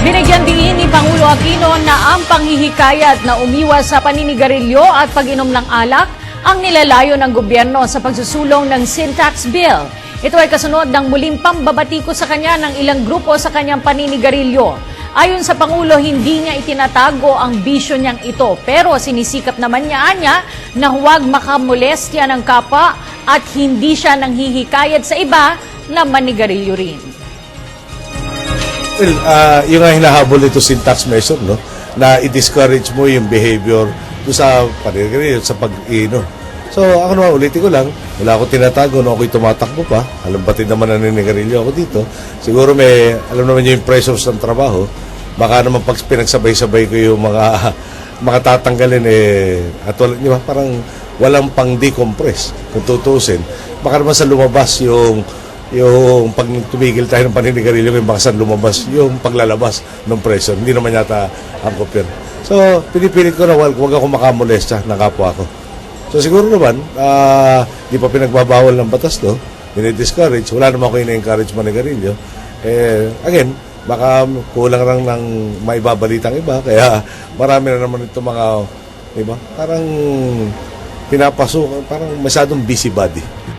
Binigyan din ni Pangulo Aquino na ang panghihikayat na umiwas sa paninigarilyo at pag-inom ng alak ang nilalayo ng gobyerno sa pagsusulong ng sin tax bill. Ito ay kasunod ng muling pambabatiko sa kanya ng ilang grupo sa kanyang paninigarilyo. Ayon sa Pangulo, hindi niya itinatago ang bisyo niyang ito, pero sinisikap naman niya na huwag makamolestya ng kapwa at hindi siya nanghihikayat sa iba na manigarilyo rin. Well, yung nga hinahabol nito sin tax measure, no? Na i-discourage mo yung behavior doon sa paninigarilyo, sa pag-inom. So, ako naman, ulitin ko lang, wala akong tinatago, no? Ako'y tumatakbo pa. Alam batid naman na naninigarilyo ako dito. Siguro alam naman yung pressures ng trabaho. Baka naman pag pinagsabay-sabay ko yung mga tatanggalin, at wala, di ba, parang walang pang decompress, kung tutusin. Baka naman sa lumabas yung pag tumigil tayo ng paninigarilyo, yung bakasan lumabas yung paglalabas ng pressure. Hindi naman yata ang kopyan. So, pinipilit ko na huwag ako makamolesta ng kapwa ko. So, siguro naman, di pa pinagbabawal ng batas to, dinidiscourage, wala naman ako ina-encourage manigarilyo. Again, baka kulang lang ng maibabalitang iba, kaya marami na naman ito mga, iba, parang pinapasok, parang masyadong busybody.